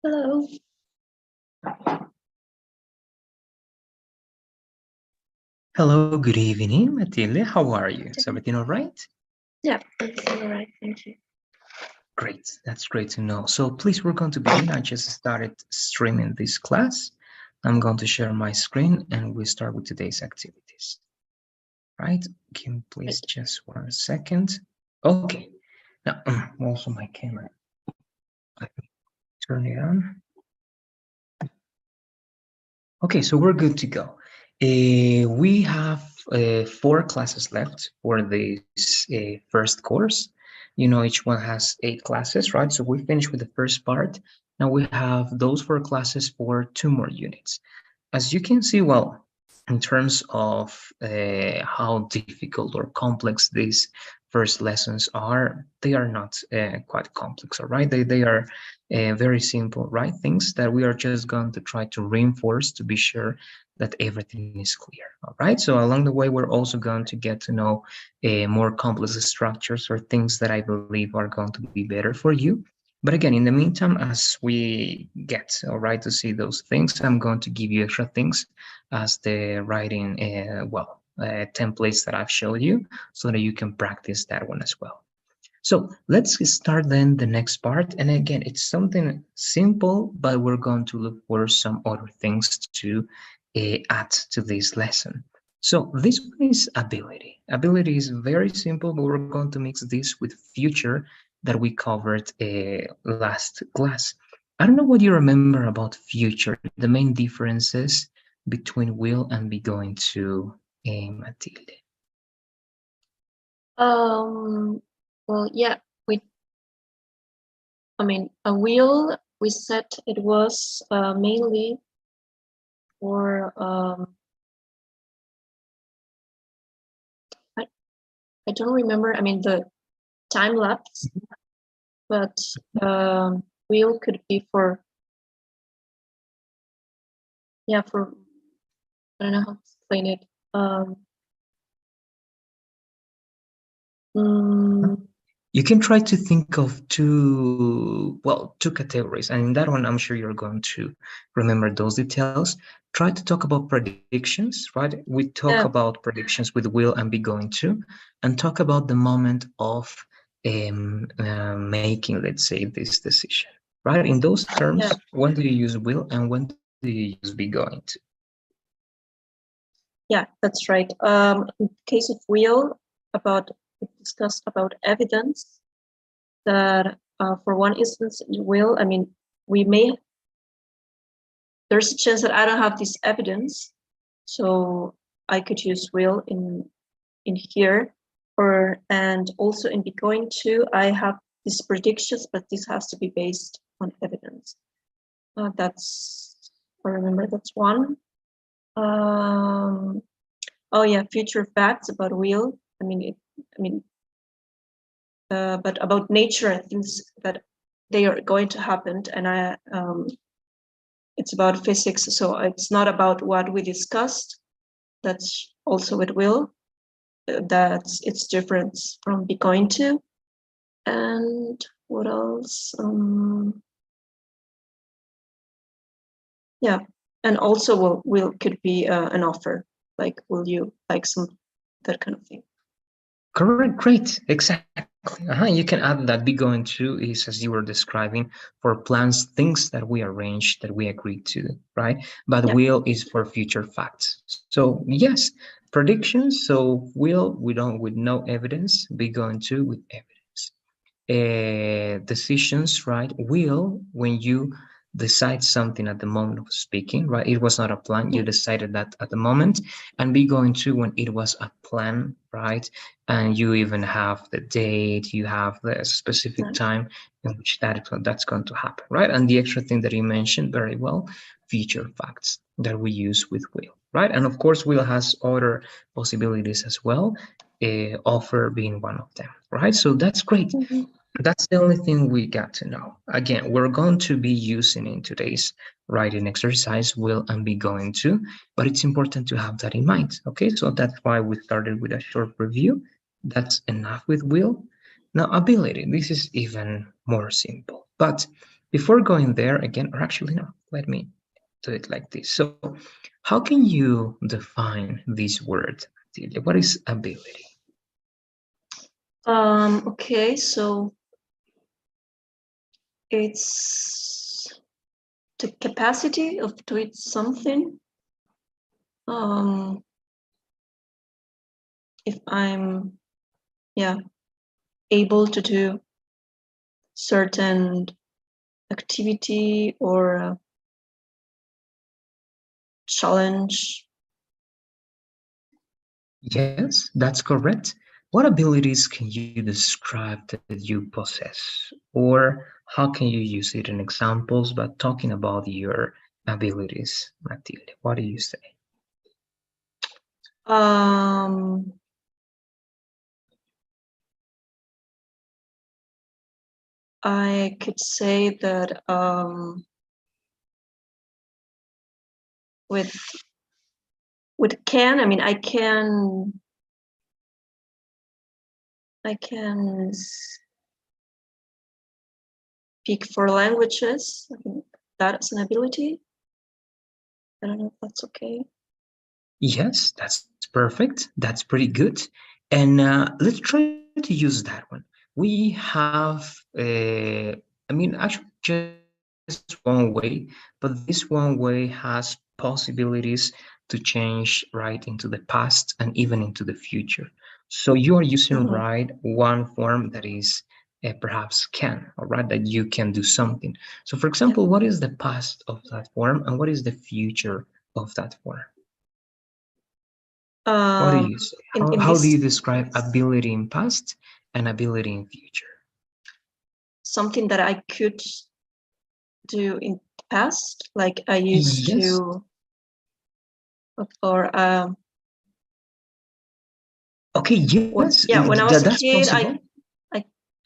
Hello. Hello, good evening, Matilde. How are you? Is everything all right? Yeah, it's all right. Thank you. Great. That's great to know. So please, we're going to begin. I just started streaming this class. I'm going to share my screen and we start with today's activities. Right? Give me please just 1 second. Okay. Now, also my camera. Let me turn it on. Okay, so we're good to go. We have 4 classes left for this first course. You know, each one has 8 classes, right? So we finished with the first part. Now we have those 4 classes for 2 more units. As you can see, well, in terms of how difficult or complex these first lessons are, they are not quite complex, all right? They are very simple, right? Things that we are just going to try to reinforce to be sure that everything is clear, all right? So along the way, we're also going to get to know more complex structures or things that I believe are going to be better for you. But again, in the meantime, as we get, all right, to see those things, I'm going to give you extra things as the writing, templates that I've showed you so that you can practice that one as well. So let's start then the next part. And again, it's something simple, but we're going to look for some other things to add to this lesson. So this one is ability. Ability is very simple, but we're going to mix this with future that we covered last class. I don't know what you remember about future, the main differences between will and be going to, Matilde. Well, yeah, a wheel, we said it was mainly for, I don't remember, the time lapse, but wheel could be for, I don't know how to explain it. You can try to think of two categories, and in that one, I'm sure you're going to remember those details. Try to talk about predictions, right? We talk about predictions with will and be going to, and talk about the moment of making, let's say, this decision, right? In those terms, when do you use will and when do you use be going to? Yeah, that's right. In case of will, we discussed about evidence that for one instance in will, there's a chance that I don't have this evidence, so I could use will in here, and also in be going to, I have these predictions, but this has to be based on evidence. I remember that's one. Oh yeah, future facts about will. But about nature and things that they are going to happen, and it's about physics, so it's not about what we discussed. That's also with will. It's different from be going to. And what else? Yeah, and also will could be an offer, like will you like some, that kind of thing. Correct, great, exactly. You can add that be going to is, as you were describing, for plans, things that we arrange, that we agree to, right? But will is for future facts. So yes, predictions. So will, with no evidence, be going to with evidence. Decisions, right? Will, when you decide something at the moment of speaking, right? It was not a plan, you decided that at the moment, and be going to when it was a plan, right? And you even have the date, you have the specific time in which that's going to happen, right? And the extra thing that you mentioned very well, future facts that we use with will, right? And of course, will has other possibilities as well, offer being one of them, right? So that's great. That's the only thing we got to know. Again, we're going to be using in today's writing exercise will and be going to, but it's important to have that in mind, okay? So that's why we started with a short review. That's enough with will. Now, ability, this is even more simple. But before going there again, or actually no, let me do it like this. So how can you define this word, Matilde? What is ability? Okay, so it's the capacity of doing something. If I'm, yeah, able to do certain activity or challenge. Yes, that's correct. What abilities can you describe that you possess? Or how can you use it in examples, but talking about your abilities, Matilde? What do you say? I could say that with can, I mean, I can speak 4 languages. I think that's an ability. I don't know if that's okay. Yes, that's perfect. That's pretty good. And let's try to use that one. We have, I mean, actually, just one way, but this one way has possibilities to change right into the past and even into the future. So you are using right one form that is perhaps can, all right, that you can do something. So, for example, what is the past of that form and what is the future of that form? What do you say? How do you describe ability in past and ability in future? Something that I could do in the past, like I used Yes. to, or Okay, yes, yeah, when I was a that's kid, possible.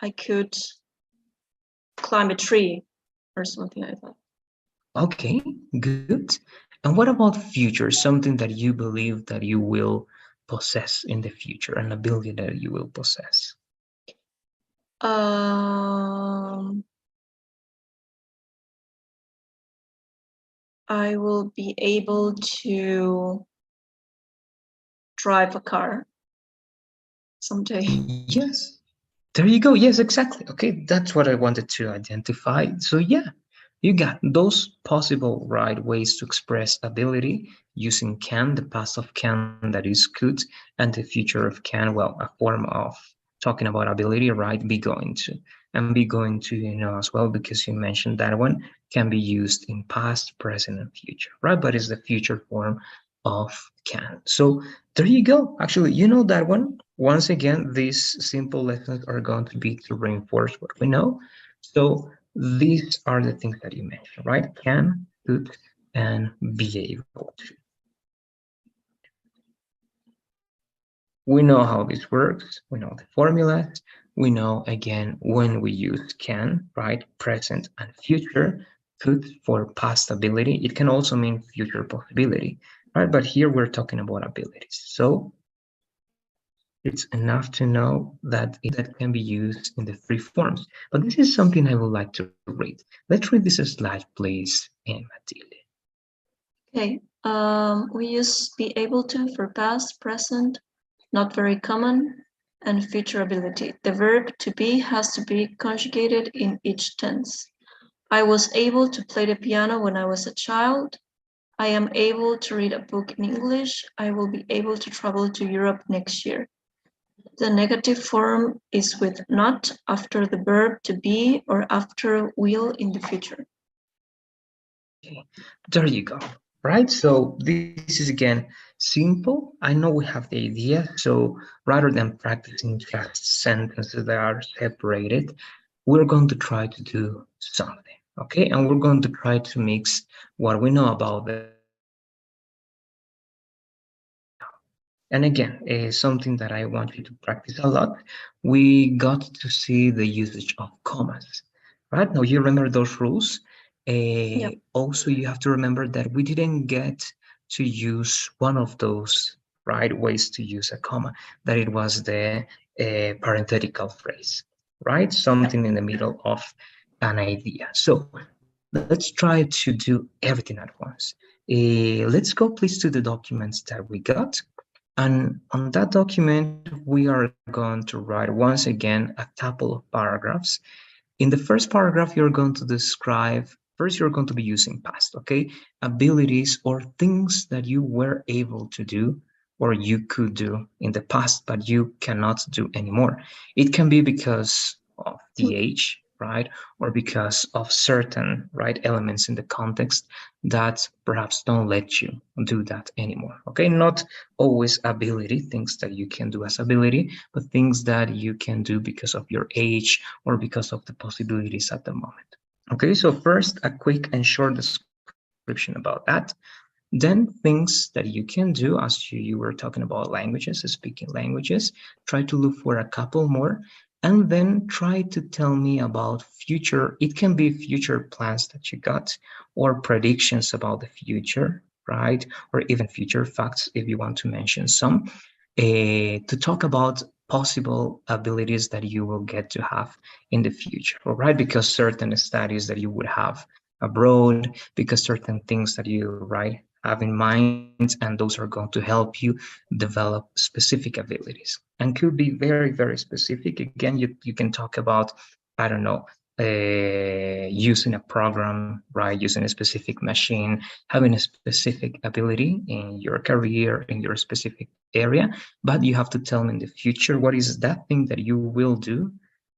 I could climb a tree or something like that. Okay, good. And what about future? Something that you believe that you will possess in the future, an ability that you will possess. I will be able to drive a car someday. Yes. There you go. Yes, exactly. Okay, that's what I wanted to identify. So yeah, you got those possible right ways to express ability using can, the past of can that is could, and the future of can, well, a form of talking about ability, right? Be going to. And be going to, as well, because you mentioned that one can be used in past, present, and future, right? But it's the future form of can. So there you go. Actually, you know that one. Once again, these simple lessons are going to be to reinforce what we know. So these are the things that you mentioned, right? Can, could, and be able to. We know how this works. We know the formulas. We know, again, when we use can, right? Present and future. Could for past ability. It can also mean future possibility, right? But here we're talking about abilities. So it's enough to know that that can be used in the 3 forms. But this is something I would like to read. Let's read this slide, please, Matilde. Okay. We use be able to for past, present, not very common, and future ability. The verb to be has to be conjugated in each tense. I was able to play the piano when I was a child. I am able to read a book in English. I will be able to travel to Europe next year. The negative form is with not after the verb to be or after will in the future. Okay, there you go. Right, so this is again simple. I know we have the idea, so rather than practicing just sentences that are separated, we're going to try to do something, okay? And we're going to try to mix what we know about the And again, something that I want you to practice a lot. We got to see the usage of commas, right? Now you remember those rules. Also, you have to remember that we didn't get to use one of those right ways to use a comma, that it was the parenthetical phrase, right? Something in the middle of an idea. So let's try to do everything at once. Let's go please to the documents that we got. And on that document, we are going to write once again a couple of paragraphs. In the first paragraph, you're going to describe, first you're going to be using past, okay? Abilities or things that you were able to do or you could do in the past, but you cannot do anymore. It can be because of the age, right? Or because of certain, right, elements in the context that perhaps don't let you do that anymore, okay? Not always ability, things that you can do as ability, but things that you can do because of your age or because of the possibilities at the moment. Okay, so first, a quick and short description about that. Then things that you can do, as you were talking about languages, speaking languages, try to look for a couple more, and then try to tell me about future. It can be future plans that you got or predictions about the future, right? Or even future facts if you want to mention some, to talk about possible abilities that you will get to have in the future, all right? Because certain studies that you would have abroad, because certain things that you, right, have in mind, and those are going to help you develop specific abilities. And could be very, very specific. Again, you can talk about, I don't know, using a program, right? Using a specific machine, having a specific ability in your career, in your specific area, but you have to tell me in the future what is that thing that you will do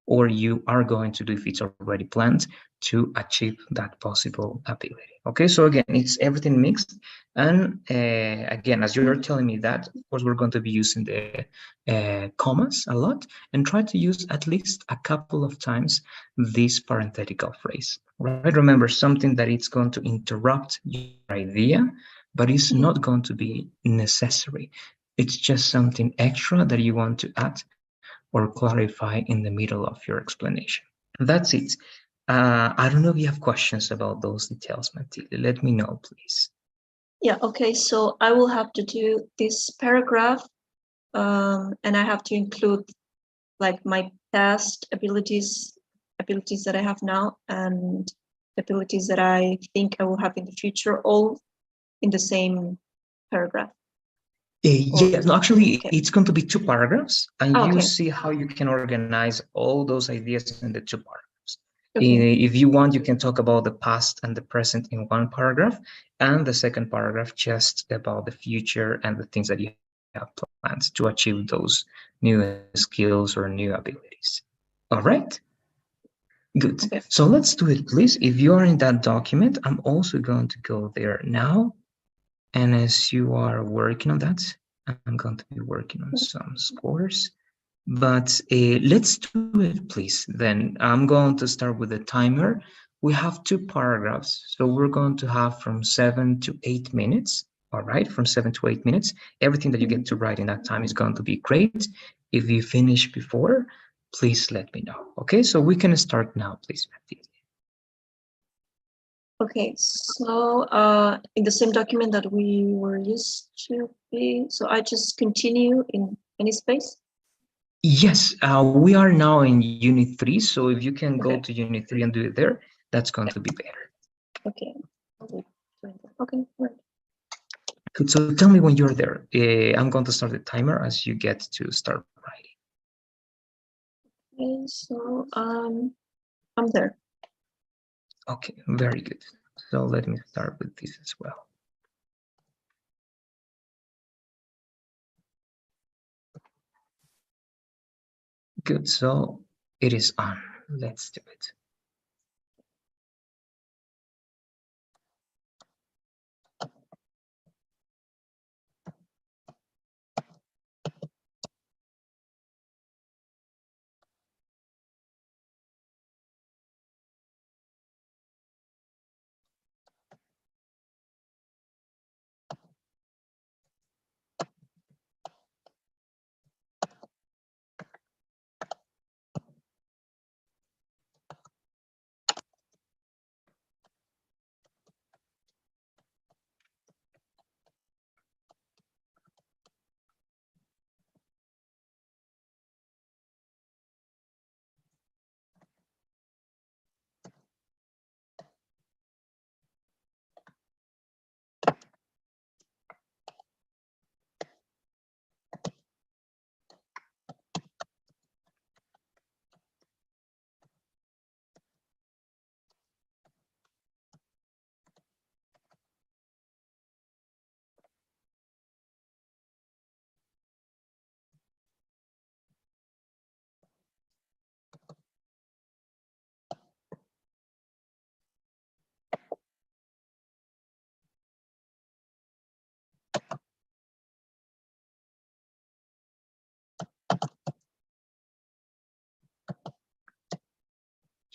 or you are going to do if it's already planned to achieve that possible ability. Okay, so again, it's everything mixed. And again, as you're telling me that, of course, we're going to be using the commas a lot and try to use at least a couple of times this parenthetical phrase, right? Remember, something that it's going to interrupt your idea, but it's not going to be necessary. It's just something extra that you want to add or clarify in the middle of your explanation. That's it. I don't know if you have questions about those details, Matilde. Let me know, please. Yeah, okay, so I will have to do this paragraph, and I have to include like my past abilities that I have now, and abilities that I think I will have in the future, all in the same paragraph. Yeah, no, actually, Okay. it's going to be two paragraphs, and you Okay. see how you can organize all those ideas in the two paragraphs. Okay. If you want, you can talk about the past and the present in one paragraph, and the second paragraph just about the future and the things that you have planned to achieve those new skills or new abilities. All right? Good. Okay. So let's do it, please. If you are in that document, I'm also going to go there now. And as you are working on that, I'm going to be working on some scores. But let's do it, please. Then I'm going to start with the timer. We have two paragraphs, so we're going to have from 7 to 8 minutes. All right, from 7 to 8 minutes. Everything that you get to write in that time is going to be great. If you finish before, please let me know. Okay, so we can start now, please, Matthew. Okay, so in the same document that we were used to be, so I just continue in any space? Yes, we are now in Unit 3, so if you can go Okay. to Unit 3 and do it there, that's going to be better. Okay. Okay, right. Good, so tell me when you're there. I'm going to start the timer as you get to start writing. Okay, so I'm there. Okay, very good. So let me start with this as well. Good, so it is on. Let's do it.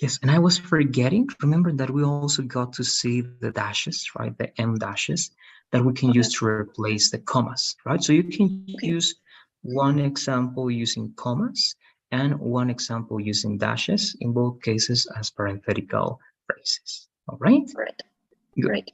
Yes, and I was forgetting, remember that we also got to see the dashes, right? The M dashes that we can use to replace the commas, right? So you can use one example using commas and one example using dashes, in both cases as parenthetical phrases, all right? Right. Good. Right.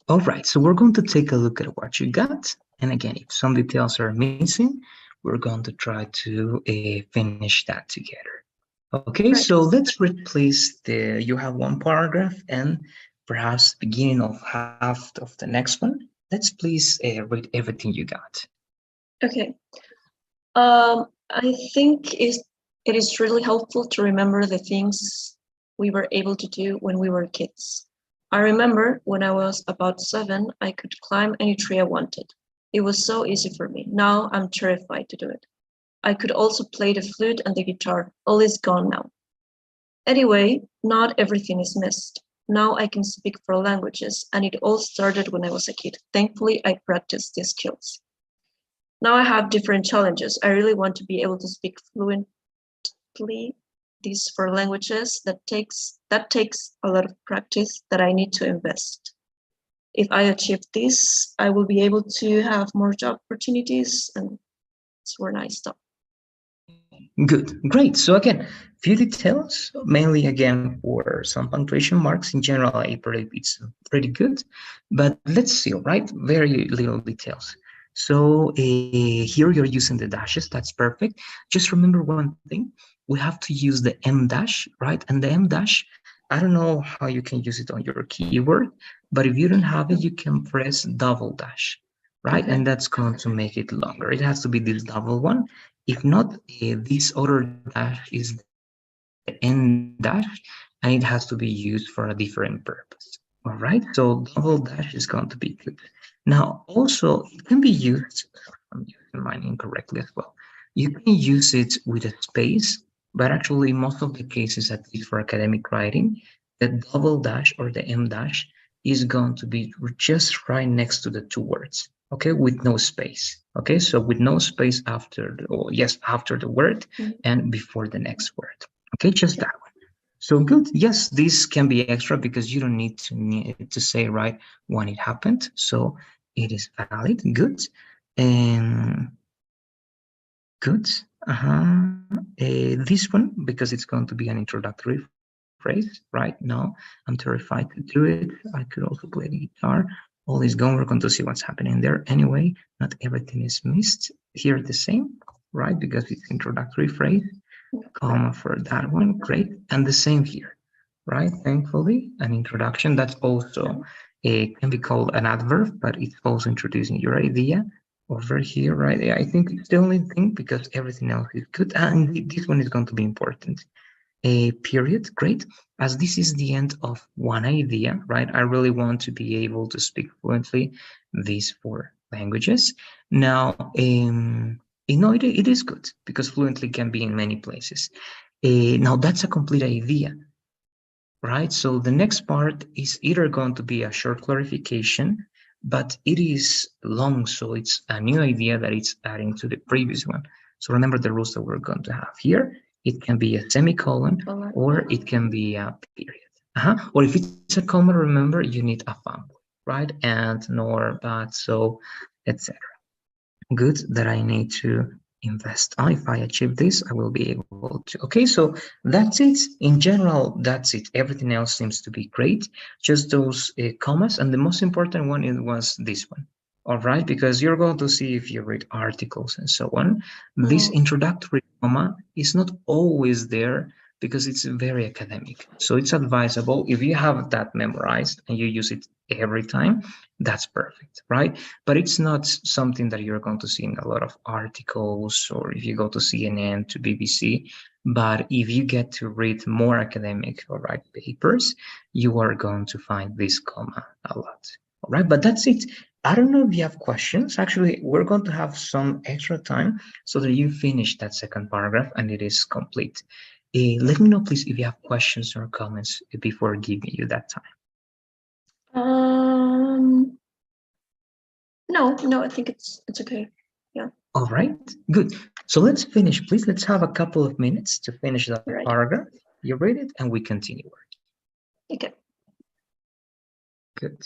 All right, so we're going to take a look at what you got. And again, if some details are missing, we're going to try to finish that together. Okay, Right. so let's replace you have one paragraph and perhaps beginning of half of the next one. Let's please read everything you got. Okay. I think it is really helpful to remember the things we were able to do when we were kids. I remember when I was about 7, I could climb any tree I wanted. It was so easy for me. Now I'm terrified to do it. I could also play the flute and the guitar. All is gone now. Anyway, not everything is missed. Now I can speak 4 languages, and it all started when I was a kid. Thankfully, I practiced these skills. Now I have different challenges. I really want to be able to speak fluently these 4 languages. That takes a lot of practice that I need to invest. If I achieve this, I will be able to have more job opportunities, and it's where I stop. Good, great. So again, few details, mainly again for some punctuation marks. In general, I believe it's pretty good, but let's see, right? Very little details. So here you're using the dashes, that's perfect. Just remember one thing, we have to use the M dash, right? And the M dash, I don't know how you can use it on your keyboard, but if you don't have it, you can press double dash, right? Okay. And that's going to make it longer. It has to be this double one. If not, this other dash is the end dash, and it has to be used for a different purpose. All right, so double dash is going to be good. Now, also, it can be used, I'm using mine incorrectly as well. You can use it with a space, but actually, most of the cases, at least for academic writing, the double dash or the M dash is going to be just right next to the 2 words, okay, with no space. Okay, so with no space after after the word and before the next word. Okay, just that one. So good. Yes, this can be extra because you don't need to say right when it happened. So it is valid. Good. And good. This one, because it's going to be an introductory phrase, right? Now I'm terrified to do it. I could also play the guitar. All is gone. We're going to see what's happening there. Anyway, not everything is missed. Here the same, right? Because it's introductory phrase, comma for that one. Great. And the same here, right? Thankfully, an introduction that's also can be called an adverb, but it's also introducing your idea over here, right? I think it's the only thing because everything else is good. And this one is going to be important. A period, great. As this is the end of one idea, right? I really want to be able to speak fluently these 4 languages. Now, it is good because fluently can be in many places. Now that's a complete idea, right? So the next part is either going to be a short clarification, but it is long, so it's a new idea that it's adding to the previous one. So remember the rules that we're going to have here. It can be a semicolon or it can be a period. Or if it's a comma, remember you need a family, right? And nor, but, so, etc. Good that I need to invest on. If I achieve this, I will be able to. Okay, so that's it. In general, that's it. Everything else seems to be great. Just those commas, and the most important one was this one. All right, because you're going to see if you read articles and so on, this introductory comma is not always there because it's very academic. So it's advisable if you have that memorized and you use it every time, that's perfect, right? But it's not something that you're going to see in a lot of articles or if you go to CNN, to BBC. But if you get to read more academic or write papers, you are going to find this comma a lot. All right, but that's it. I don't know if you have questions. Actually, we're going to have some extra time so that you finish that second paragraph and it is complete. Let me know, please, if you have questions or comments before giving you that time. No, I think it's okay. Yeah. All right, good. So let's finish, please. Let's have a couple of minutes to finish that Right. paragraph. You read it and we continue working. Okay. Good.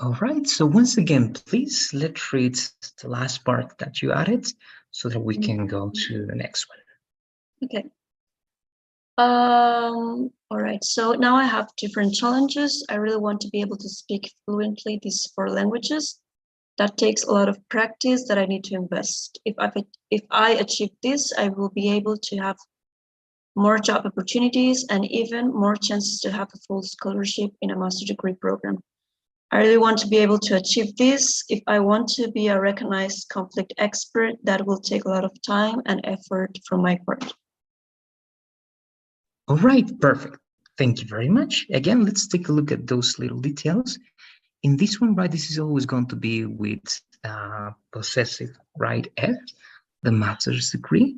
All right, so once again, please let's read the last part that you added so that we can go to the next one. Okay. All right, so now I have different challenges. I really want to be able to speak fluently these 4 languages. That takes a lot of practice that I need to invest. If I achieve this, I will be able to have more job opportunities and even more chances to have a full scholarship in a master's degree program. I really want to be able to achieve this. If I want to be a recognized conflict expert, that will take a lot of time and effort from my part. All right, perfect. Thank you very much. Again, let's take a look at those little details. In this one, right, this is always going to be with possessive, right, F, the master's degree.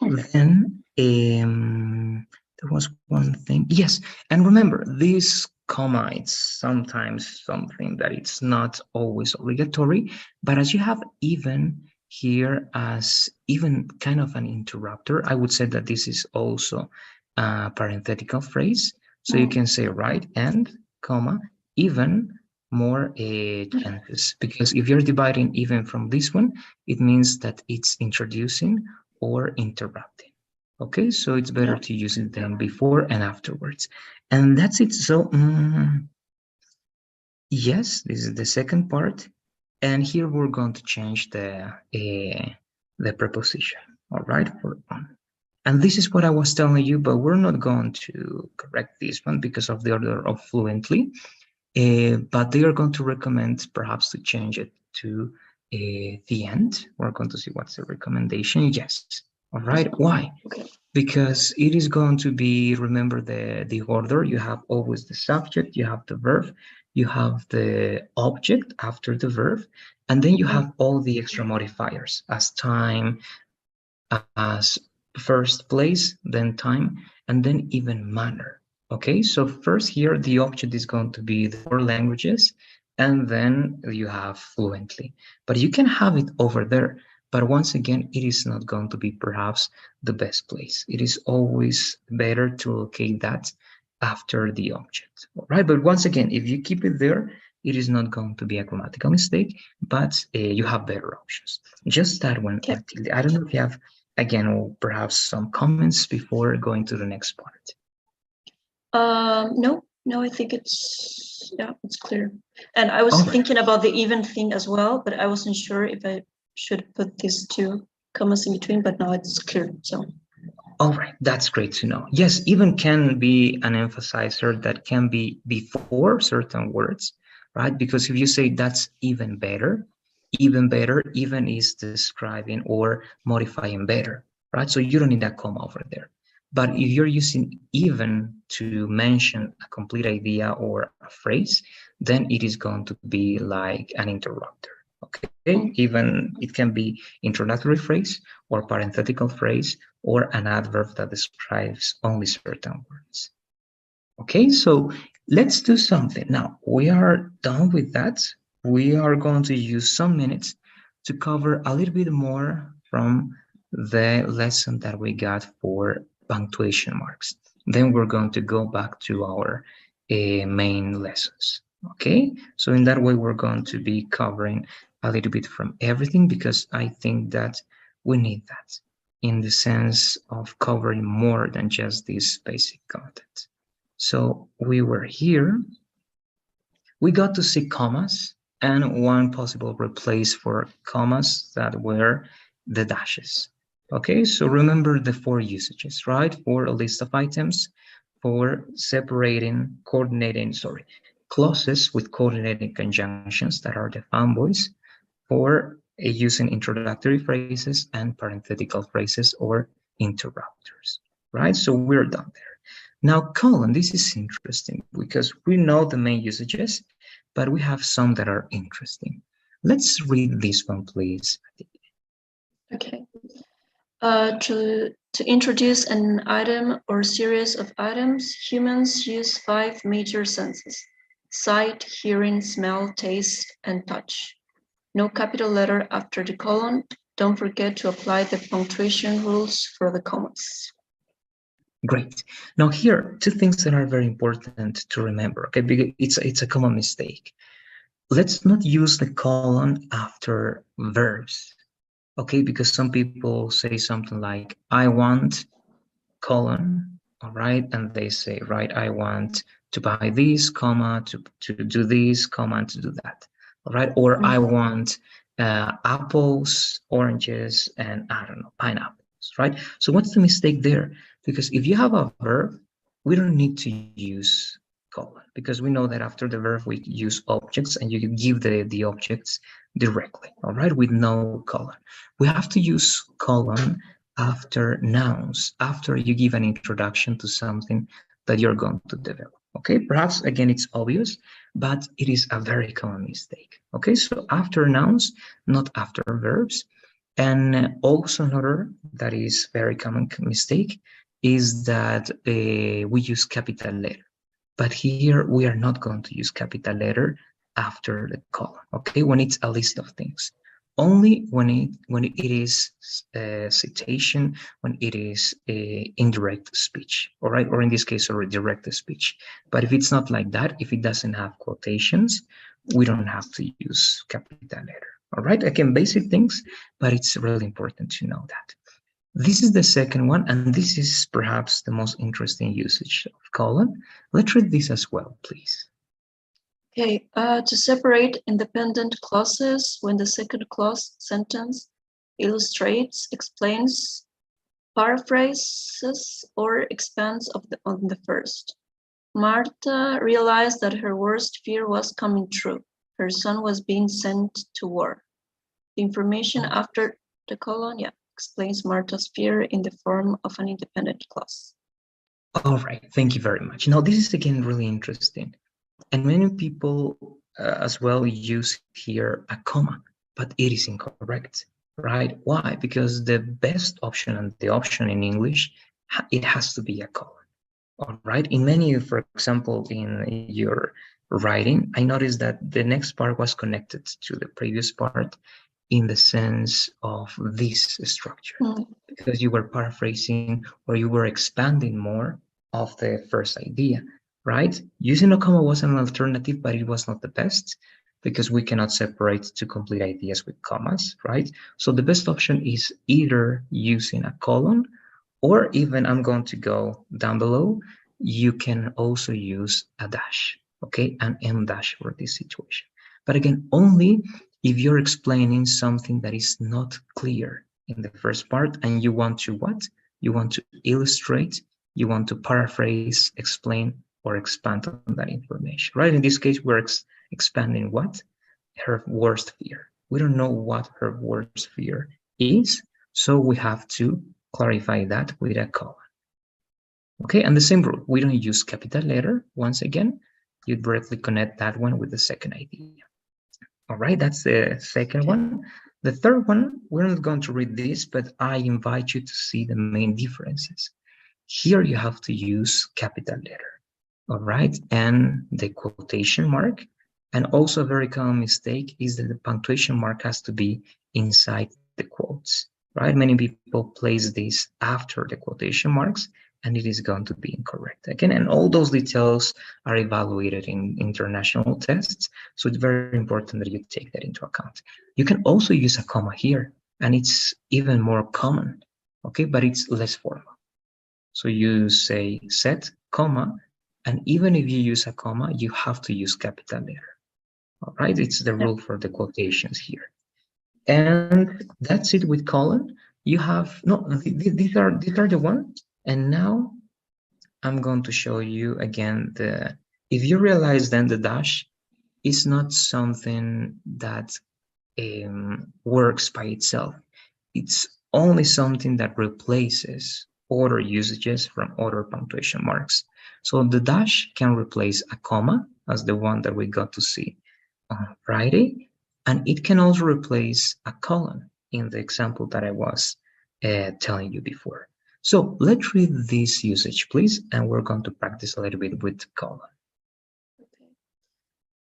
Then there was one thing. Yes, and remember, this comma, it's sometimes something that it's not always obligatory, but as you have even here as even kind of an interrupter, I would say that this is also a parenthetical phrase. So you can say right and, comma, even more chances, because if you're dividing even from this one, it means that it's introducing or interrupting. Okay, so it's better to use it then before and afterwards. And that's it. So yes, this is the second part. And here we're going to change the preposition. All right, for on. And this is what I was telling you, but we're not going to correct this one because of the order of fluently. But they are going to recommend perhaps to change it to the end. We're going to see what's the recommendation. Yes. All right. Why? Okay. Because it is going to be, remember the order. You have always the subject, you have the verb, you have the object after the verb, and then you have all the extra modifiers as time, as first place, then time, and then even manner. Okay, so first here the object is going to be the 4 languages, and then you have fluently. But you can have it over there. But once again, it is not going to be perhaps the best place. It is always better to locate that after the object. All right, but once again, if you keep it there, it is not going to be a grammatical mistake, but you have better options. Just that one, Okay. Matilde. I don't know if you have, again, or perhaps some comments before going to the next part. No, I think it's clear. And I was thinking about the even thing as well, but I wasn't sure if I should put these 2 commas in between, but now it's clear. So all right, that's great to know. Yes, even can be an emphasizer that can be before certain words, right? Because if you say that's even better, even is describing or modifying better, right? So you don't need that comma over there. But if you're using even to mention a complete idea or a phrase, then it is going to be like an interrupter. Okay, even it can be introductory phrase or parenthetical phrase or an adverb that describes only certain words. Okay, so let's do something. Now, we are done with that. We are going to use some minutes to cover a little bit more from the lesson that we got for punctuation marks. Then we're going to go back to our main lessons. Okay, so in that way, we're going to be covering a little bit from everything because I think that we need that in the sense of covering more than just this basic content. So we were here. We got to see commas and one possible replace for commas that were the dashes. Okay, so remember the 4 usages, right? For a list of items, for separating, clauses with coordinating conjunctions that are the fanboys, for using introductory phrases and parenthetical phrases or interrupters, right? So we're done there. Now, colon, this is interesting because we know the main usages, but we have some that are interesting. Let's read this one, please. okay. To introduce an item or series of items, humans use 5 major senses: sight, hearing, smell, taste, and touch. No capital letter after the colon. Don't forget to apply the punctuation rules for the commas. Great. Now here, 2 things that are very important to remember, okay, because it's a common mistake. Let's not use the colon after verbs, okay, because some people say something like, I want, colon, all right, and they say, right, I want to buy this, comma, to do this, comma, and to do that, all right, or I want apples, oranges, and I don't know, pineapples, right? So what's the mistake there? Because if you have a verb, we don't need to use colon because we know that after the verb we use objects and you give the objects directly, all right, with no colon. We have to use colon after nouns, after you give an introduction to something that you're going to develop. Okay, perhaps again it's obvious, but it is a very common mistake. Okay, so after nouns, not after verbs. And also another that is very common mistake is that we use capital letter. But here we are not going to use capital letter after the colon, okay, when it's a list of things. Only when it is citation, when it is a indirect speech, all right, or in this case, or a direct speech. But if it's not like that, if it doesn't have quotations, we don't have to use capital letter. All right, again, basic things, but it's really important to know that. This is the second one, and this is perhaps the most interesting usage of colon. Let's read this as well, please. Okay, to separate independent clauses when the second clause sentence illustrates, explains, paraphrases or expands on the first. Marta realized that her worst fear was coming true. Her son was being sent to war. The information after the colon, explains Marta's fear in the form of an independent clause. All right, thank you very much. Now, this is again really interesting. And many people as well use here a comma, but it is incorrect, right? Why? Because the best option and the option in English, it has to be a colon. All right. In many, for example, in your writing, I noticed that the next part was connected to the previous part in the sense of this structure, because you were paraphrasing or you were expanding more of the first idea, right? Using a comma was an alternative, but it was not the best because we cannot separate two complete ideas with commas, right? So the best option is either using a colon, or even I'm going to go down below, you can also use a dash, okay, an M dash for this situation. But again, only if you're explaining something that is not clear in the first part and you want to what? You want to illustrate, you want to paraphrase, explain, or expand on that information, right? In this case, we're expanding what? Her worst fear. We don't know what her worst fear is, so we have to clarify that with a colon. Okay, and the same rule, we don't use capital letter. Once again, you directly connect that one with the second idea. All right, that's the second one. The third one, we're not going to read this, but I invite you to see the main differences. Here you have to use capital letter, all right, and the quotation mark. And also a very common mistake is that the punctuation mark has to be inside the quotes, right? Many people place this after the quotation marks, and it is going to be incorrect again. And all those details are evaluated in international tests, so it's very important that you take that into account. You can also use a comma here, and it's even more common, okay, but it's less formal. So you say set, comma, and even if you use a comma, you have to use capital letter. All right, it's the rule for the quotations here. And that's it with colon. You have, no, these are the ones. And now I'm going to show you again if you realize then the dash is not something that works by itself. It's only something that replaces other usages from other punctuation marks. So the dash can replace a comma, as the one that we got to see on Friday, and it can also replace a colon in the example that I was telling you before. So let's read this usage, please, and we're going to practice a little bit with colon. Okay.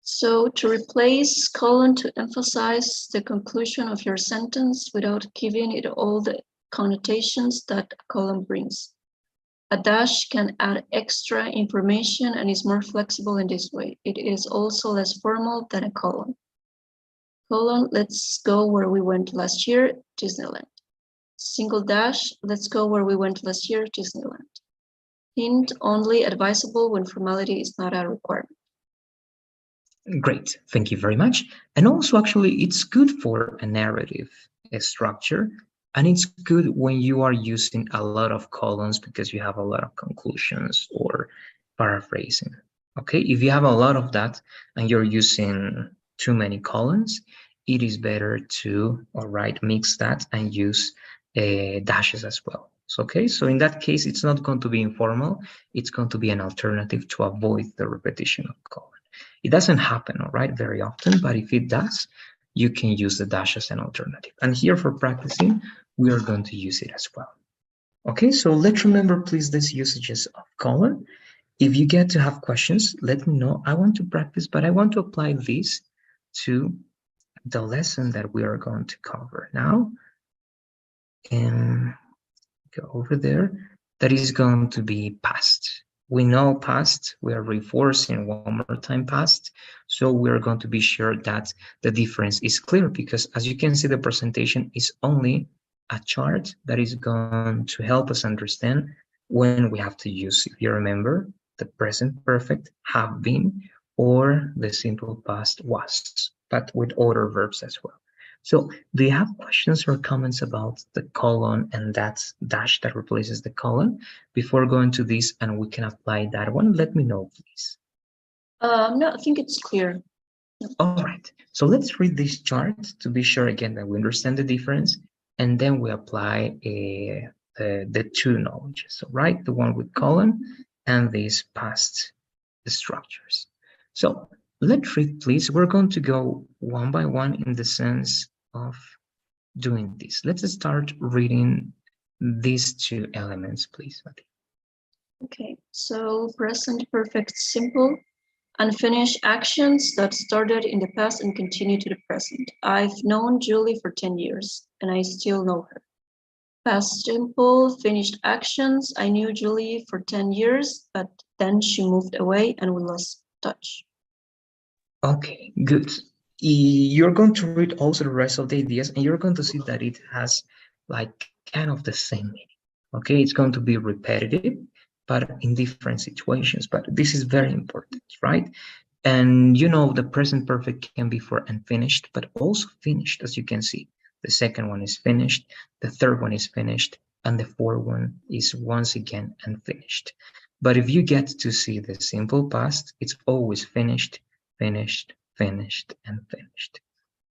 So to replace colon to emphasize the conclusion of your sentence without giving it all the connotations that a colon brings. A dash can add extra information and is more flexible in this way. It is also less formal than a colon. Colon, let's go where we went last year, Disneyland. Single dash, let's go where we went last year, Disneyland. Hint, only advisable when formality is not a requirement. Great, thank you very much. And also, actually, it's good for a narrative structure, and it's good when you are using a lot of columns because you have a lot of conclusions or paraphrasing. Okay, if you have a lot of that and you're using too many columns, it is better to, all right, mix that and use dashes as well. So, okay, so in that case, it's not going to be informal. It's going to be an alternative to avoid the repetition of column. It doesn't happen, all right, very often, but if it does, you can use the dash as an alternative. And here for practicing, we are going to use it as well. Okay, so let's remember, please, these usages of colon. If you get to have questions, let me know. I want to practice, but I want to apply this to the lesson that we are going to cover now. And go over there. That is going to be past. We know past, we are reinforcing one more time past. So we're going to be sure that the difference is clear, because as you can see, the presentation is only a chart that is going to help us understand when we have to use, if you remember, the present perfect, have been, or the simple past was, but with other verbs as well. So do you have questions or comments about the colon and that dash that replaces the colon? Before going to this and we can apply that one, let me know, please. No, I think it's clear. All right, so let's read this chart to be sure again that we understand the difference, and then we apply the two knowledges. So, right, the one with colon and these past structures. So let's read, please. We're going to go one by one in the sense of doing this. Let's start reading these two elements, please. Okay, so present perfect simple. Unfinished actions that started in the past and continue to the present. I've known Julie for 10 years and I still know her. Past simple, finished actions. I knew Julie for 10 years, but then she moved away and we lost touch. Okay, good. You're going to read also the rest of the ideas and you're going to see that it has like kind of the same meaning. Okay, it's going to be repetitive, but in different situations. But this is very important, right? And you know, the present perfect can be for unfinished, but also finished, as you can see. The second one is finished, the third one is finished, and the fourth one is once again unfinished. But if you get to see the simple past, it's always finished, finished, finished, and finished.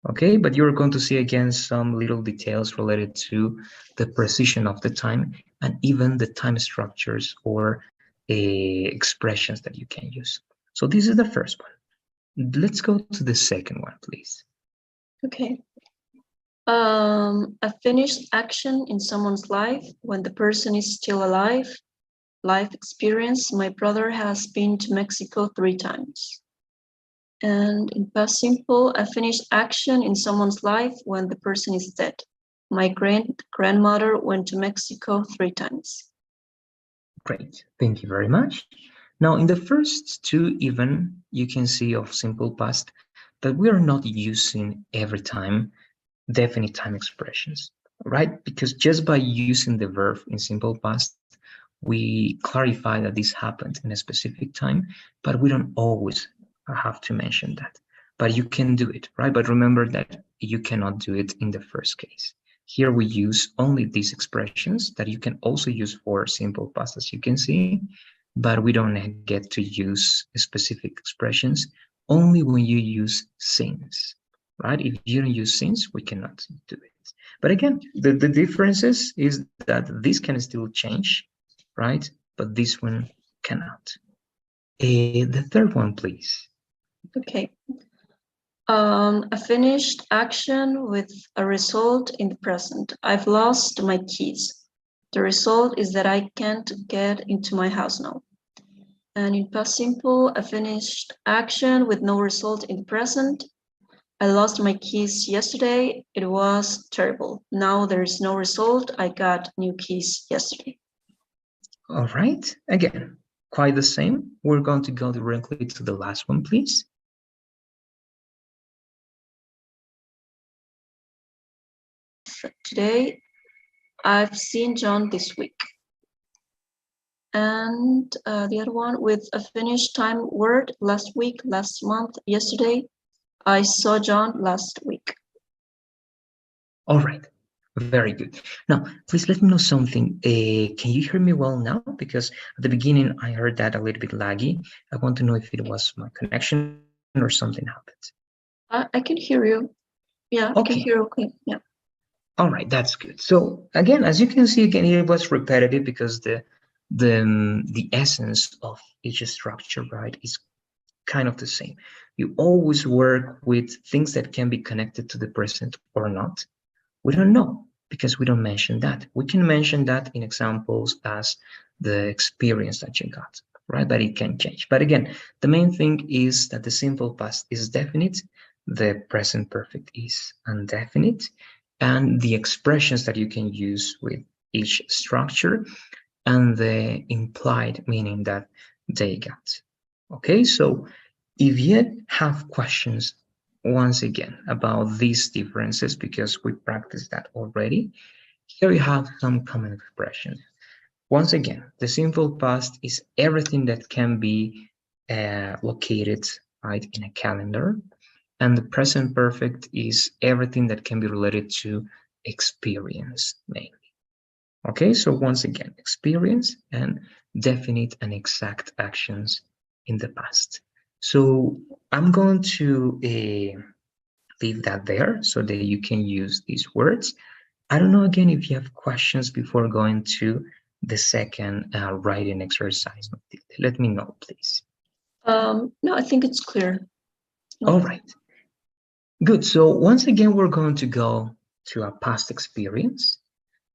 Okay, but you're going to see again some little details related to the precision of the time and even the time structures or expressions that you can use. So this is the first one. Let's go to the second one, please. Okay. A finished action in someone's life when the person is still alive. Life experience. My brother has been to Mexico 3 times. And in past simple, a finished action in someone's life when the person is dead. My grandmother went to Mexico 3 times. Great, thank you very much. Now, in the first two, even you can see of simple past that we are not using every time definite time expressions, right? Because just by using the verb in simple past, we clarify that this happened in a specific time, but we don't always have to mention that. But you can do it, right? But remember that you cannot do it in the first case. Here we use only these expressions that you can also use for simple past, as you can see, but we don't get to use specific expressions only when you use since, right? If you don't use since, we cannot do it. But again, the differences is that this can still change, right? But this one cannot. The third one, please. Okay. A finished action with a result in the present. I've lost my keys. The result is that I can't get into my house now. And in past simple, a finished action with no result in the present. I lost my keys yesterday. It was terrible. Now there is no result. I got new keys yesterday. All right. Again, quite the same. We're going to go directly to the last one, please. Today, I've seen John this week. And the other one with a finished time word last week, last month, yesterday. I saw John last week. All right. Very good. Now, please let me know something. Can you hear me well now? Because at the beginning, I heard that a little bit laggy. I want to know if it was my connection or something happened. I can hear you. Yeah, okay. I can hear okay. Yeah. All right, that's good. So again, as you can see, again, it was repetitive because the essence of each structure, right, is kind of the same. You always work with things that can be connected to the present or not. We don't know because we don't mention that. We can mention that in examples as the experience that you got, right? But it can change. But again, the main thing is that the simple past is definite, the present perfect is indefinite, and the expressions that you can use with each structure and the implied meaning that they got. Okay, so if you have questions once again about these differences, because we practiced that already, here you have some common expressions. Once again, the simple past is everything that can be located right in a calendar. and the present perfect is everything that can be related to experience mainly. Okay, so once again, experience and definite and exact actions in the past. So I'm going to leave that there so that you can use these words. I don't know again if you have questions before going to the second writing exercise. Let me know, please. No, I think it's clear. All right. Good. So once again, we're going to go to a past experience.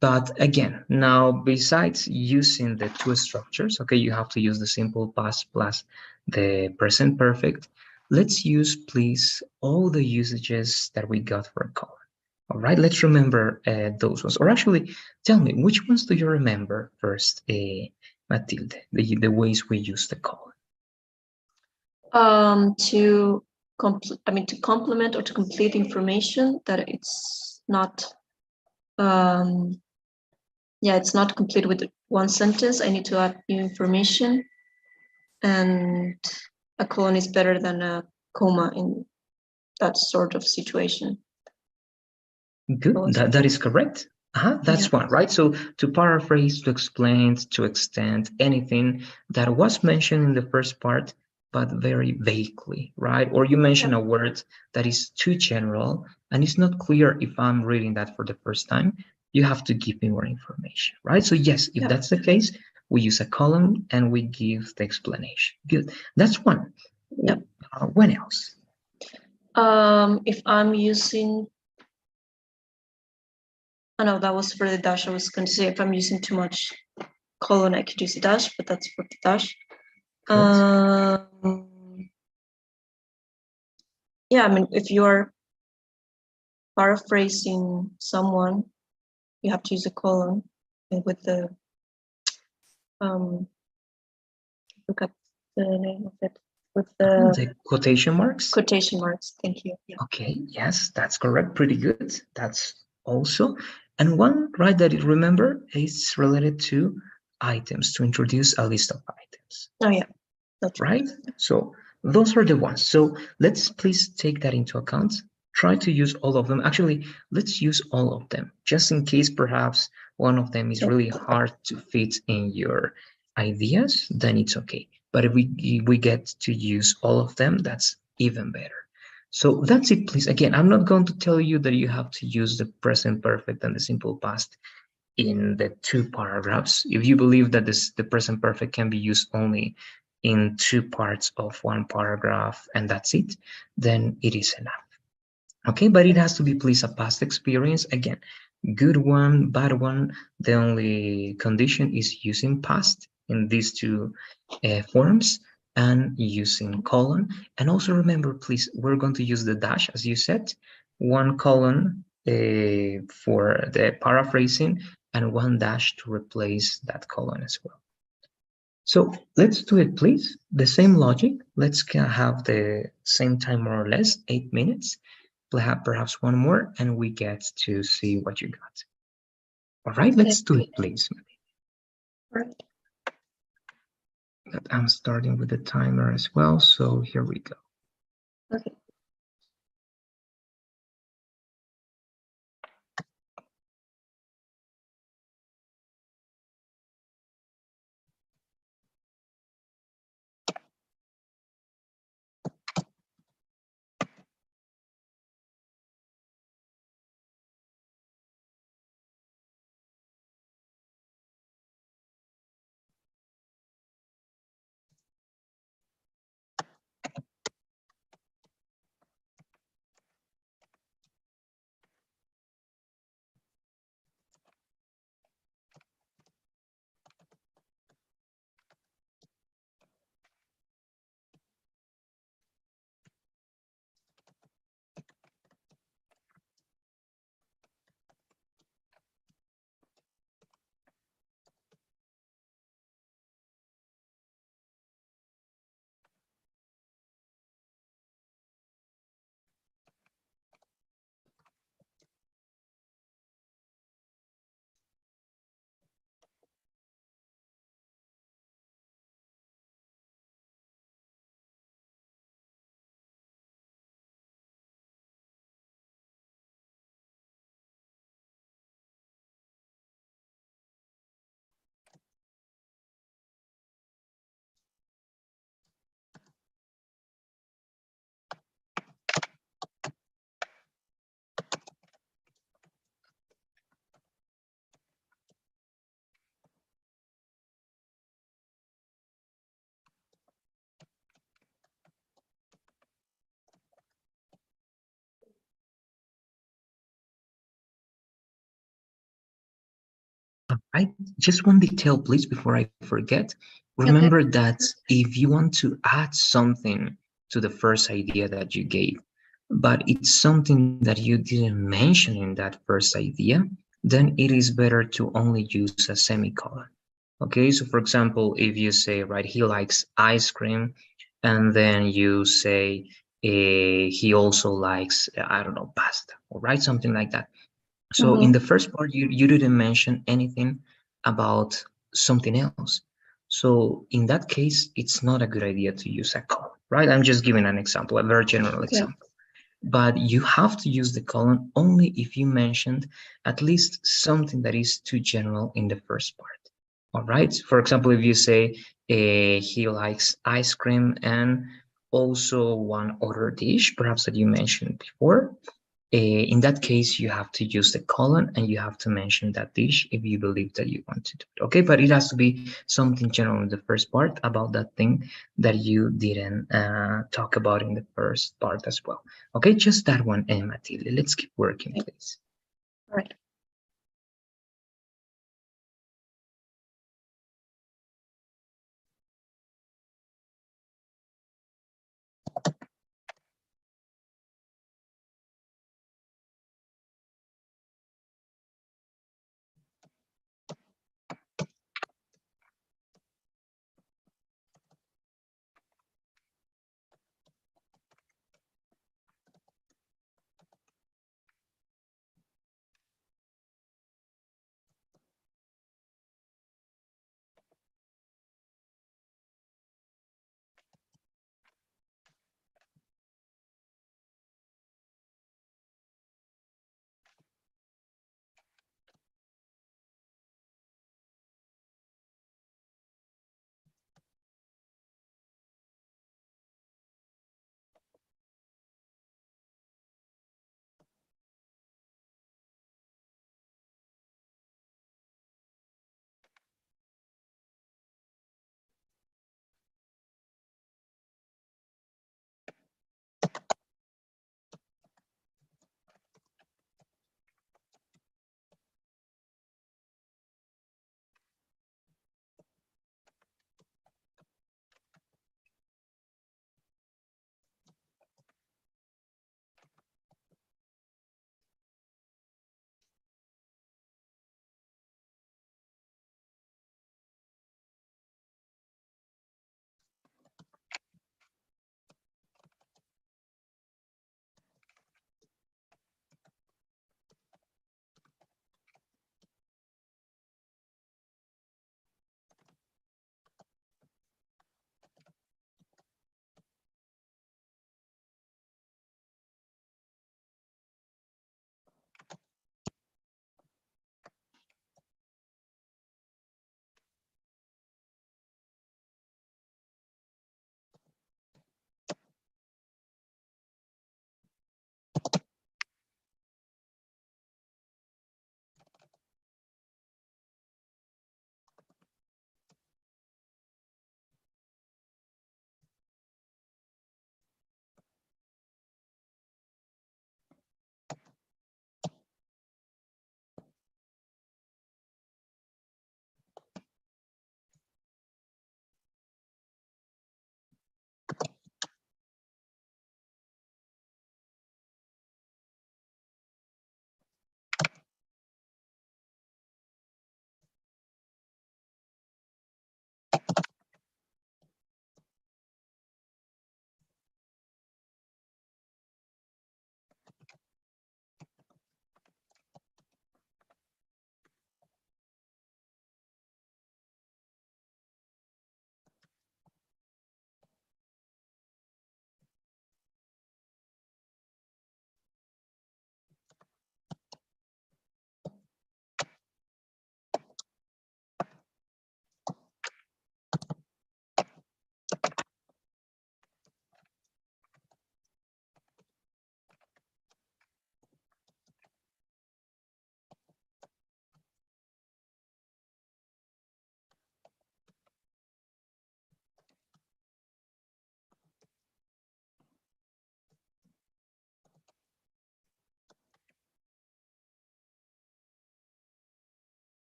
But again, now besides using the two structures, okay, you have to use the simple past plus the present perfect. Let's use, please, all the usages that we got for a colon. All right, let's remember those ones. Or actually, tell me, which ones do you remember first, Matilde, the ways we use the colon? To complement or to complete information that it's not, it's not complete with one sentence. I need to add new information, and a colon is better than a comma in that sort of situation. Good, that is correct. That's one, right? So to paraphrase, to explain, to extend anything that was mentioned in the first part, but very vaguely, right? Or you mention a word that is too general and it's not clear if I'm reading that for the first time, you have to give me more information, right? So yes, if that's the case, we use a column and we give the explanation. Good, that's one. Yep. When else? If I'm using, oh no, that was for the dash. I was going to say if I'm using too much colon, I could use a dash, but that's for the dash. Yeah, I mean, if you're paraphrasing someone, you have to use a colon, and with the look up the name of it with the quotation marks. Quotation marks. Thank you. Yeah. Okay. Yes, that's correct. Pretty good. That's also, and one right that you remember is related to items, to introduce a list of items. Oh yeah, that's right. So those are the ones. So let's please take that into account. Try to use all of them. Actually, let's use all of them, just in case perhaps one of them is really hard to fit in your ideas, then it's okay. But if we get to use all of them, that's even better. So that's it, please. Again, I'm not going to tell you that you have to use the present perfect and the simple past in the two paragraphs. If you believe that the present perfect can be used only in two parts of one paragraph and that's it, then it is enough. Okay, but it has to be, please, a past experience. Again, good one, bad one. The only condition is using past in these two forms and using colon. And also remember, please, we're going to use the dash, as you said, one colon for the paraphrasing and one dash to replace that colon as well. So let's do it, please. The same logic. Let's have the same time, more or less, 8 minutes. Perhaps one more, and we get to see what you got. All right, let's do it, please. All right. I'm starting with the timer as well, so here we go. Okay. right? Just one detail, please, before I forget. Okay. Remember that if you want to add something to the first idea that you gave, but it's something that you didn't mention in that first idea, then it is better to only use a semicolon. Okay, so for example, if you say, right, he likes ice cream, and then you say he also likes, I don't know, pasta, or right, something like that. So in Mm-hmm. the first part, you didn't mention anything about something else. So in that case, it's not a good idea to use a colon, right? I'm just giving an example, a very general Okay. example. But you have to use the colon only if you mentioned at least something that is too general in the first part. All right. For example, if you say he likes ice cream and also one other dish, perhaps that you mentioned before, in that case, you have to use the colon and you have to mention that dish if you believe that you want to do it. Okay, but it has to be something general in the first part about that thing that you didn't talk about in the first part as well. Okay, just that one, Matilde. Let's keep working, Okay. please. All right.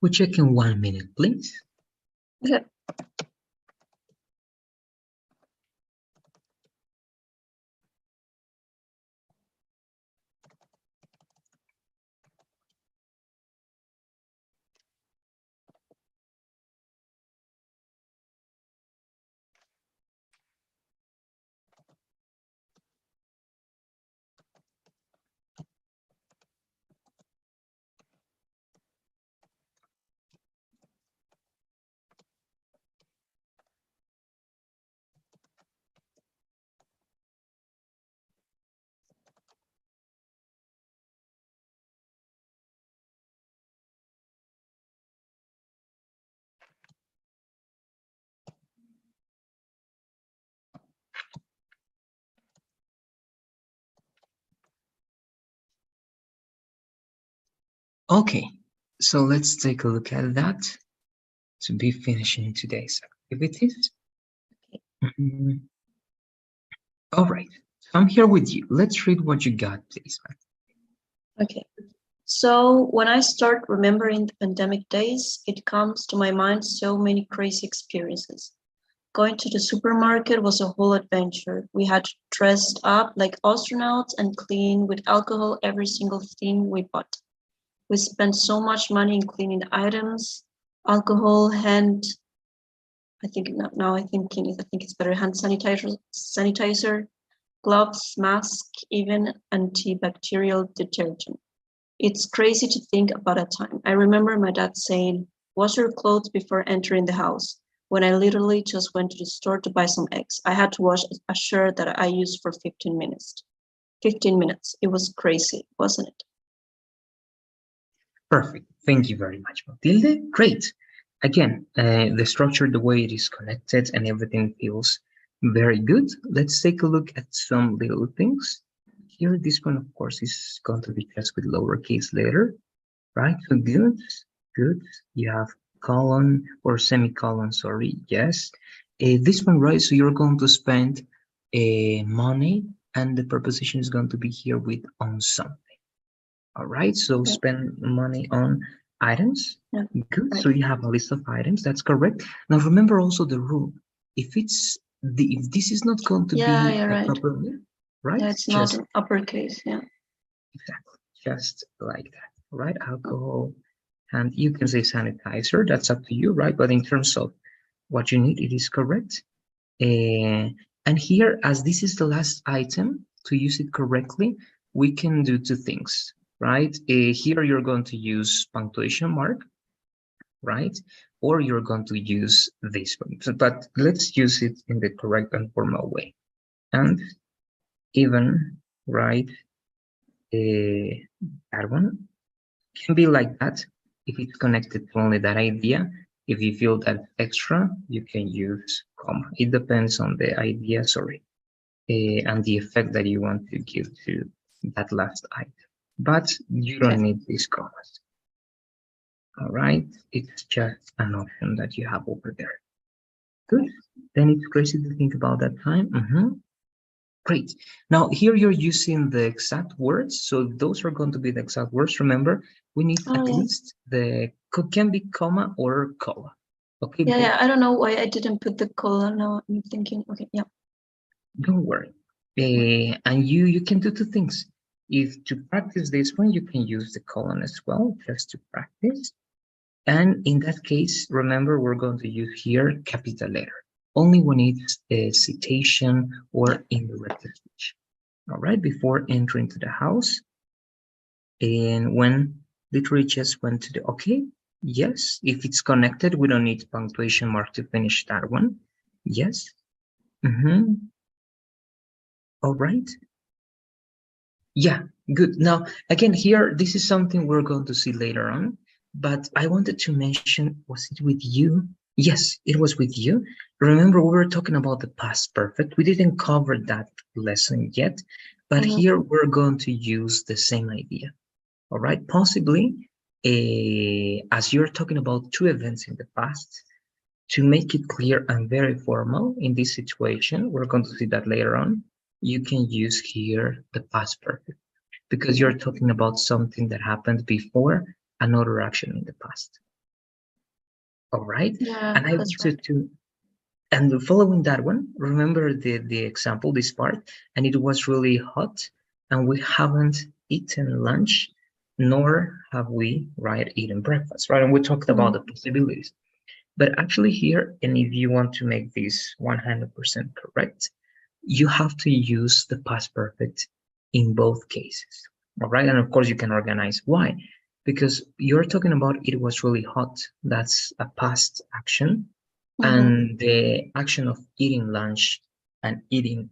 We check in 1 minute, please. Okay. Okay, so let's take a look at that to be finishing today's activities. Mhm. All right, so I'm here with you. Let's read what you got, please. Okay. So when I start remembering the pandemic days, it comes to my mind so many crazy experiences. Going to the supermarket was a whole adventure. We had dressed up like astronauts and clean with alcohol every single thing we bought. We spent so much money in cleaning items, alcohol, I think it's better, hand sanitizer, gloves, mask, even antibacterial detergent. It's crazy to think about a time. I remember my dad saying, wash your clothes before entering the house. When I literally just went to the store to buy some eggs, I had to wash a shirt that I used for 15 minutes. 15 minutes. It was crazy, wasn't it? Perfect. Thank you very much, Matilde. Great. Again, the structure, the way it is connected and everything feels very good. Let's take a look at some little things. Here, this one, of course, is going to be just with lowercase letter, right? So good, good. You have colon or semicolon, sorry, yes. This one, right? So you're going to spend money and the preposition is going to be here with on something. All right, so Okay. spend money on items. Yeah, Good. right. So you have a list of items. That's correct. Now remember also the rule. If this is not going to Yeah, be you're right. properly, right? Yeah, it's not Just an uppercase. Yeah. exactly, just like that, right? Alcohol, and you can say sanitizer. That's up to you, right? But in terms of what you need, it is correct. And here, as this is the last item, to use it correctly, we can do two things, right? Here you're going to use punctuation mark, right? Or you're going to use this one. But let's use it in the correct and formal way. And even, right, that one can be like that if it's connected to only that idea. If you feel that extra, you can use comma. It depends on the idea, sorry, and the effect that you want to give to that last item. But you don't need these commas. All right, it's just an option that you have over there. Good. Then it's crazy to think about that time. Great. Now here you're using the exact words. So those are going to be the exact words. Remember, we need at least the can be comma or colon. Okay. Yeah, I don't know why I didn't put the colon. Now I'm thinking, okay, yeah. Don't worry. And you can do two things. If to practice this one, you can use the colon as well, just to practice. And in that case, remember, we're going to use here capital letter, only when it's a citation or indirect speech. All right, before entering to the house. And when literally just went to the, okay, yes, if it's connected, we don't need punctuation mark to finish that one. Yes. All right. Yeah, good. Now, again, here, this is something we're going to see later on, but I wanted to mention, was it with you? Yes, it was with you. Remember, we were talking about the past perfect. We didn't cover that lesson yet, but here we're going to use the same idea. All right, possibly, as you're talking about two events in the past, to make it clear and very formal in this situation, we're going to see that later on, you can use here the past perfect because you're talking about something that happened before another action in the past. All right. Yeah, And I that's wanted right. to, and following that one, remember the example, this part, and it was really hot, and we haven't eaten lunch, nor have we, right, eaten breakfast, right? And we talked about the possibilities. But actually here, and if you want to make this 100% correct, you have to use the past perfect in both cases. All right. And of course, you can organize. Why? Because you're talking about it was really hot. That's a past action. And the action of eating lunch and eating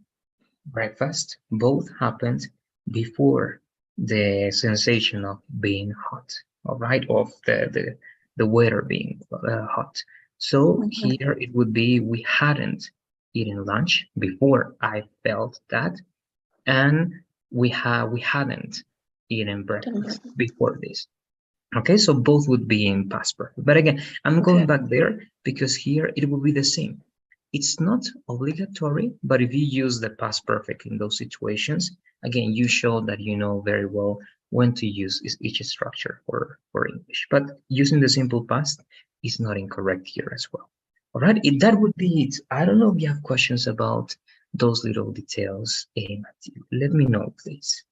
breakfast both happened before the sensation of being hot. All right. Of the weather being hot. So here it would be we hadn't eaten lunch before I felt that, and we hadn't eaten breakfast before this. Okay, so both would be in past perfect. But again, I'm going back there because here it will be the same. It's not obligatory, but if you use the past perfect in those situations, again, you show that you know very well when to use each structure for English. But using the simple past is not incorrect here as well. All right, that would be it. I don't know if you have questions about those little details, Matthew. Let me know, please.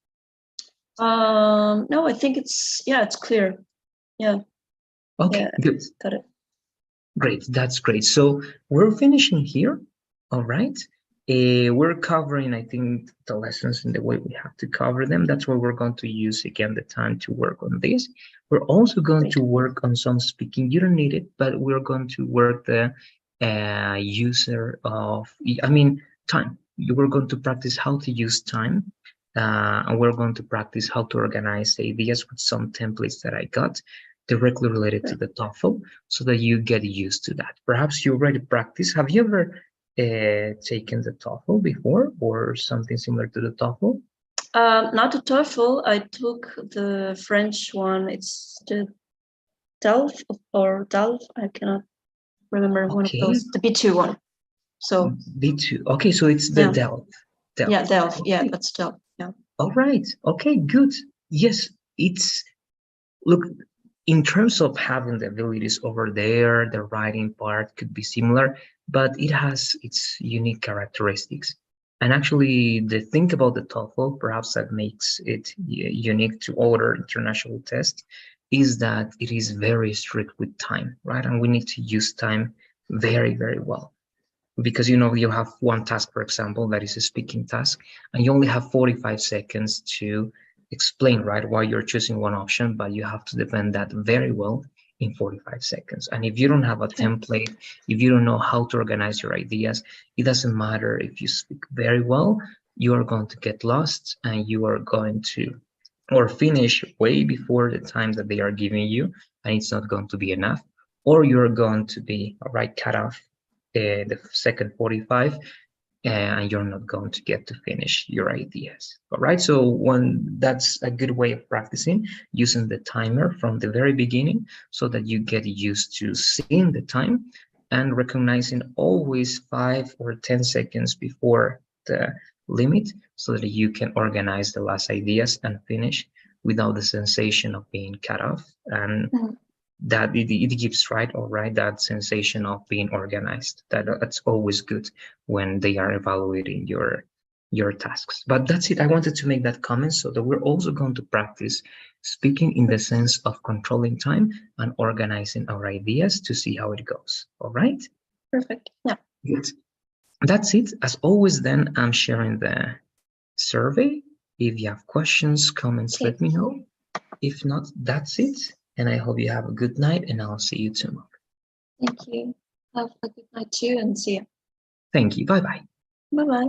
No, I think it's clear. Yeah. Okay, good. Got it. Great, that's great. So we're finishing here. All right. We're covering, I think, the lessons in the way we have to cover them. That's why we're going to use again the time to work on this. We're also going to work on some speaking. You don't need it, but we're going to work the user of, I mean, time. We're going to practice how to use time. And we're going to practice how to organize ideas with some templates that I got directly related to the TOEFL, so that you get used to that. Perhaps you already practice. Have you ever taken the TOEFL before, or something similar to the TOEFL? Not the TOEFL. I took the French one. It's the DELF or DELF. I cannot remember one of those. The B2 one. So B2. Okay, so it's the DELF. Yeah, DELF. Yeah, that's DELF. Yeah. All right. Okay, good. Yes, it's, look, in terms of having the abilities over there, the writing part could be similar, but it has its unique characteristics. And actually, the thing about the TOEFL, perhaps that makes it unique to other international tests, is that it is very strict with time, right? And we need to use time very, very well. Because you have one task, for example, that is a speaking task, and you only have 45 seconds to explain, right, why you're choosing one option, but you have to defend that very well in 45 seconds. And if you don't have a template, if you don't know how to organize your ideas, it doesn't matter if you speak very well, you are going to get lost, and you are going to or finish way before the time that they are giving you, and it's not going to be enough, or you're going to be cut off the second 45, and you're not going to get to finish your ideas. All right, so that's a good way of practicing, using the timer from the very beginning, so that you get used to seeing the time and recognizing always 5 or 10 seconds before the limit, so that you can organize the last ideas and finish without the sensation of being cut off, and that it gives, right, all right, that sensation of being organized. That's always good when they are evaluating your tasks. But that's it. I wanted to make that comment, so that we're also going to practice speaking in the sense of controlling time and organizing our ideas to see how it goes. All right. Perfect. Yeah. Good. That's it. As always, then I'm sharing the survey. If you have questions, comments, let me know. If not, that's it. And I hope you have a good night, and I'll see you tomorrow. Thank you. Have a good night too, and see you. Thank you. Bye-bye. Bye-bye.